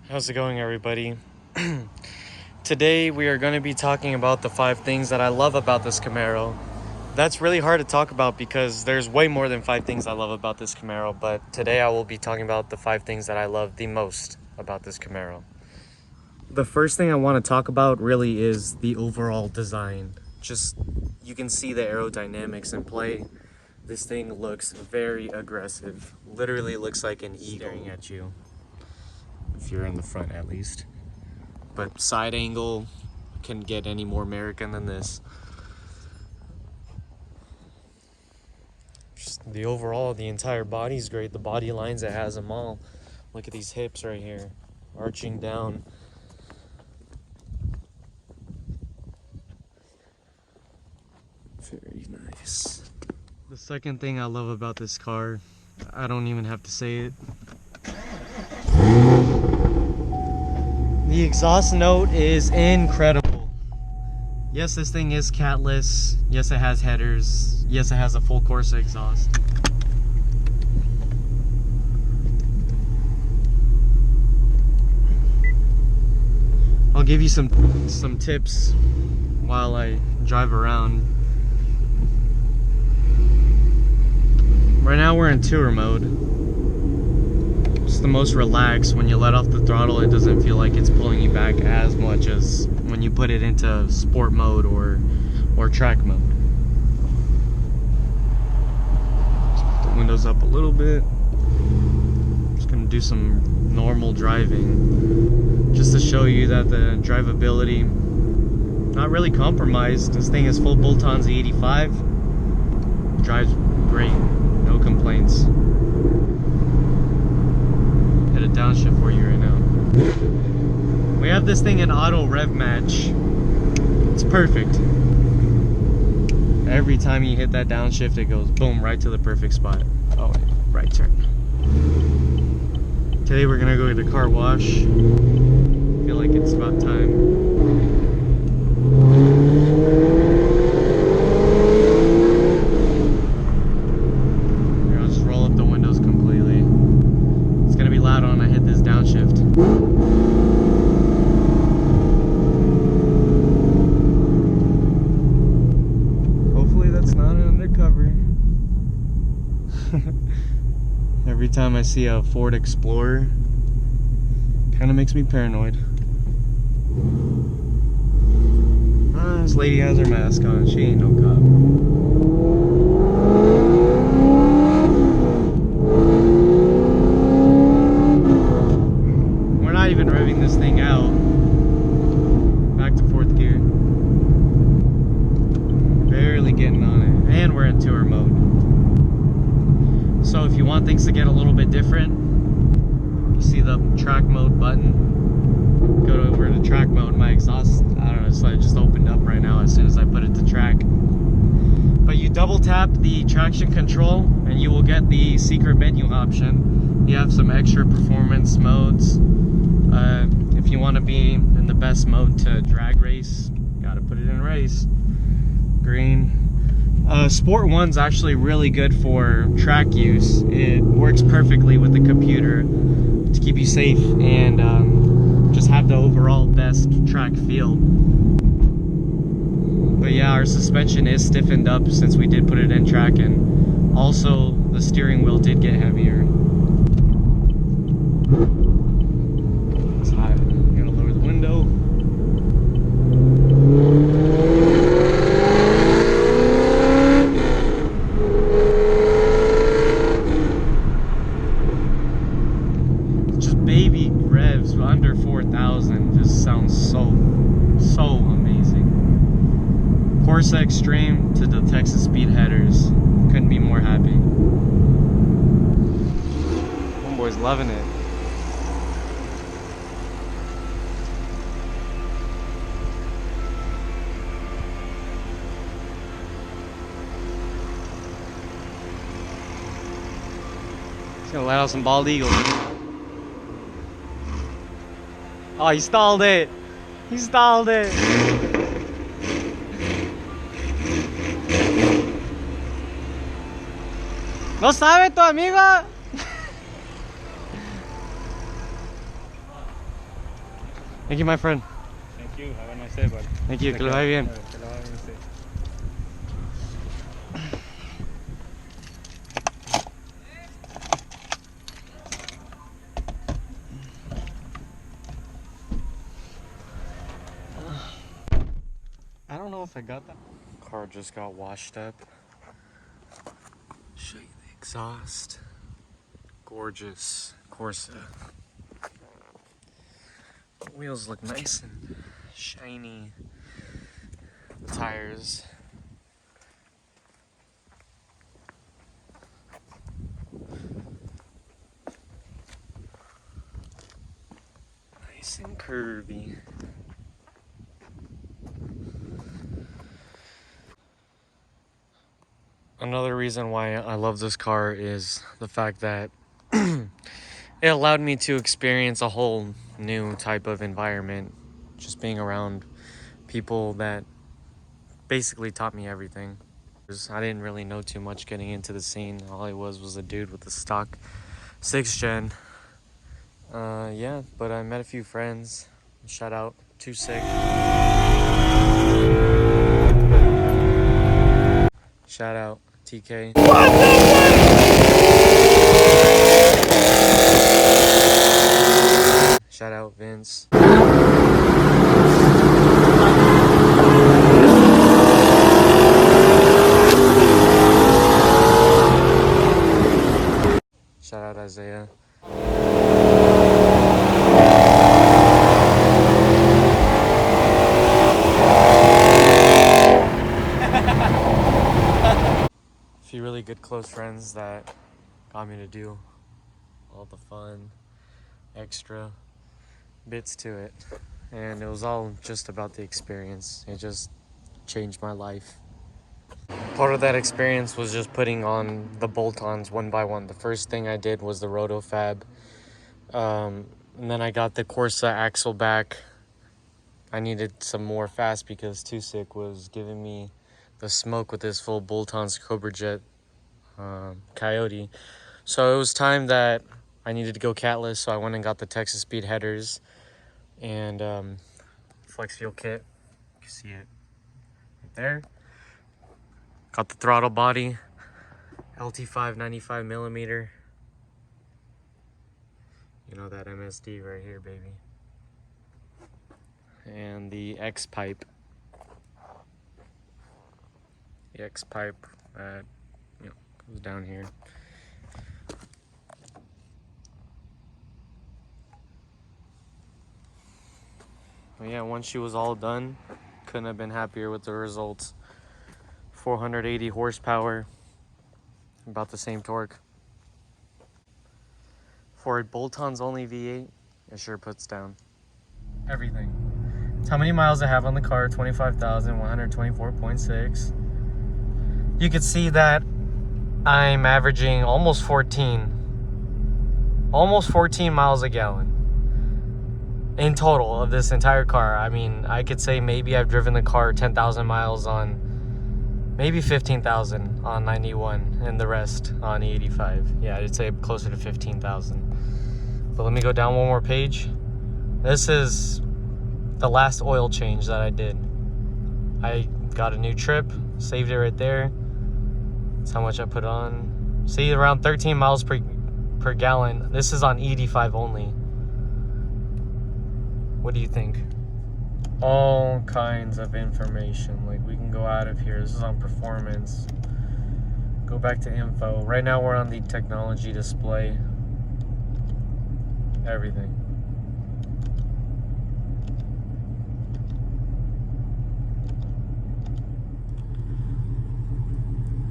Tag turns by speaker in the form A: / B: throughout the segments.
A: How's it going, everybody? Today we are going to be talking about the 5 things that I love about this Camaro. That's really hard to talk about because there's way more than 5 things I love about this Camaro, but today I will be talking about the 5 things that I love the most about this Camaro. The first thing I want to talk about really is the overall design. Just, you can see the aerodynamics in play. This thing looks very aggressive. Literally looks like an eagle staring at you. If you're in the front at least. But side angle can get any more American than this. Just the overall, the entire body's great. The body lines, it has them all. Look at these hips right here, arching down. Very nice. The second thing I love about this car, I don't even have to say it. The exhaust note is incredible. Yes, this thing is catless. Yes, it has headers. Yes, it has a full Corsa exhaust. I'll give you some tips while I drive around. Right now we're in tour mode. It's the most relaxed. When you let off the throttle, it doesn't feel like it's pulling you back as much as when you put it into sport mode or track mode. Let's put the windows up a little bit. Just gonna do some normal driving just to show you that the drivability not really compromised. This thing is full bolt-ons E85. Drives great, no complaints. Hit a downshift for you right now. We have this thing in auto rev match. It's perfect. Every time you hit that downshift, it goes boom right to the perfect spot. Oh, wait, right turn. Today we're gonna go to the car wash. Feel like it's about time. Every time I see a Ford Explorer, kind of makes me paranoid. This lady has her mask on. She ain't no cop. We're not even revving this thing out. Back to 4th gear. Barely getting on it. And we're in tour mode. So if you want things to get a little bit different, you see the track mode button. Go over to track mode. My exhaust, I don't know, so it just opened up right now as soon as I put it to track. But you double tap the traction control and you will get the secret menu option. You have some extra performance modes. If you want to be in the best mode to drag race, gotta put it in race. Green. Sport 1's actually really good for track use. It works perfectly with the computer to keep you safe and just have the overall best track feel. But yeah, our suspension is stiffened up since we did put it in track, and also the steering wheel did get heavier. It's hot. I'm gonna lower the window. Baby revs under 4,000 just sounds so amazing. Corsa Extreme to the Texas speed headers, couldn't be more happy. Homeboy's loving it. He's gonna let out some bald eagles. Oh, he stalled it. He stalled it. ¿No sabe tu amigo? Thank you, my friend.
B: Thank you. Have a nice day, buddy.
A: Thank you. Que lo vaya bien.
B: Que lo vaya bien, sí.
A: I don't know if I got that. Car just got washed up. Show you the exhaust. Gorgeous Corsa. Wheels look nice and shiny. The tires. Nice and curvy. Another reason why I love this car is the fact that it allowed me to experience a whole new type of environment. Just being around people that basically taught me everything. I didn't really know too much getting into the scene. All I was a dude with a stock 6th gen. Yeah, but I met a few friends. Shout out Too Sick. Shout out TK. Shout out Vince. Shout out Isaiah. A few really good close friends that got me to do all the fun, extra bits to it. And it was all just about the experience. It just changed my life. Part of that experience was just putting on the bolt-ons one by one. The first thing I did was the RotoFab. And then I got the Corsa axle back. I needed some more fast because Too Sick was giving me the smoke with this full bolt-ons Cobra Jet Coyote. So it was time that I needed to go catless, so I went and got the Texas Speed headers and flex fuel kit. You can see it right there. Got the throttle body, LT5 95mm. You know that MSD right here, baby. And the X pipe. The X pipe that goes down here. But yeah, once she was all done, couldn't have been happier with the results. 480 horsepower, about the same torque. For a bolt-ons only V8, it sure puts down everything. It's how many miles I have on the car, 25,124.6. You can see that I'm averaging almost 14 miles a gallon in total of this entire car. I mean, I could say maybe I've driven the car 10,000 miles on, maybe 15,000 on 91 and the rest on E85. Yeah, I'd say closer to 15,000. But let me go down one more page. This is the last oil change that I did. I got a new trip, saved it right there. That's how much I put on. See, around 13 miles per gallon. This is on E85 only. What do you think? All kinds of information. Like, we can go out of here. This is on performance. Go back to info. Right now we're on the technology display. Everything.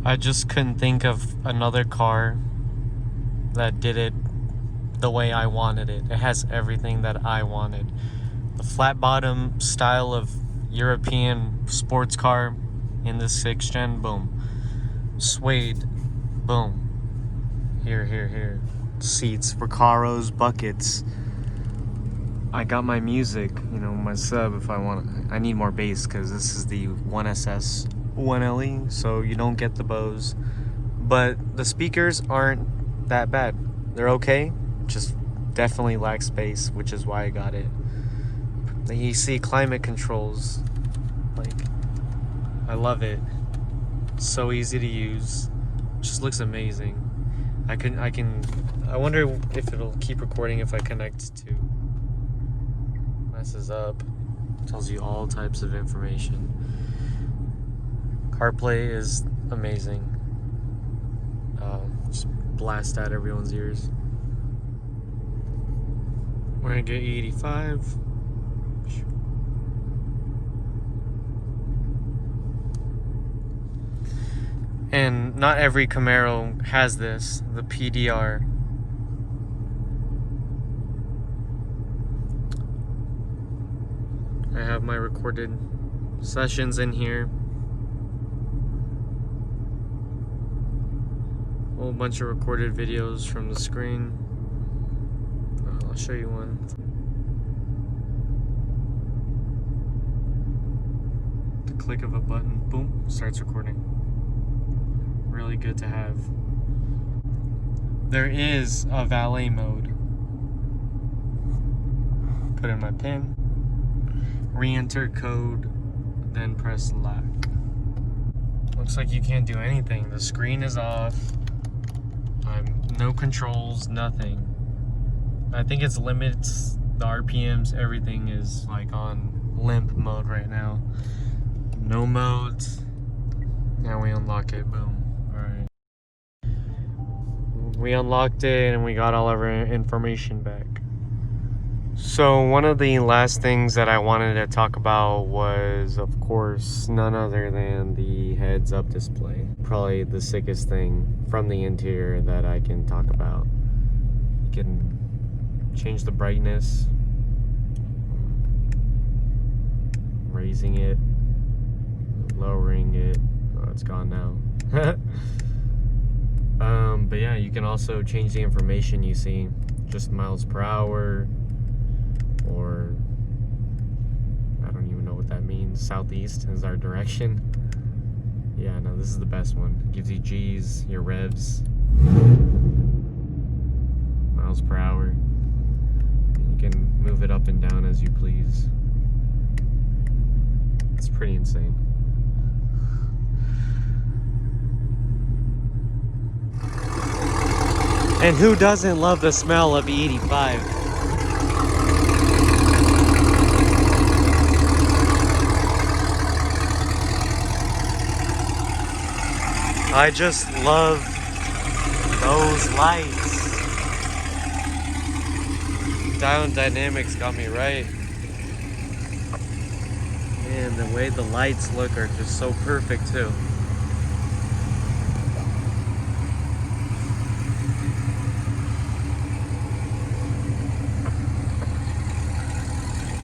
A: I just couldn't think of another car that did it the way I wanted it. It has everything that I wanted. The flat bottom style of European sports car in the 6th gen, boom. Suede, boom. Here. Seats, Recaros, buckets. I got my music, my sub if I want. I need more bass because this is the 1SS 1LE, so you don't get the Bose. But the speakers aren't that bad. They're okay, just definitely lack space, which is why I got it. The EC climate controls, like, I love it. It's so easy to use. Just looks amazing. I wonder if it'll keep recording if I connect to. Messes up. Tells you all types of information. CarPlay is amazing. Just blast out everyone's ears. We're gonna get E85. And not every Camaro has this, the PDR. I have my recorded sessions in here. A whole bunch of recorded videos from the screen. I'll show you one. The click of a button, boom, starts recording. Really good to have. There is a valet mode. Put in my PIN, re-enter code, then press lock. Looks like you can't do anything. The screen is off. No controls, nothing. I think it's limits, the RPMs, everything is like on limp mode right now. No modes. Now we unlock it, boom. Alright. We unlocked it and we got all of our information back. So one of the last things that I wanted to talk about was, of course, none other than the heads-up display. Probably the sickest thing from the interior that I can talk about. You can change the brightness, raising it, lowering it. Oh, it's gone now. But yeah, you can also change the information you see, just miles per hour, or I don't even know what that means. Southeast is our direction. Yeah, no, this is the best one. It gives you G's, your revs, miles per hour. You can move it up and down as you please. It's pretty insane. And who doesn't love the smell of E85? I just love those lights. Dial Dynamics got me right. Man, the way the lights look are just so perfect too.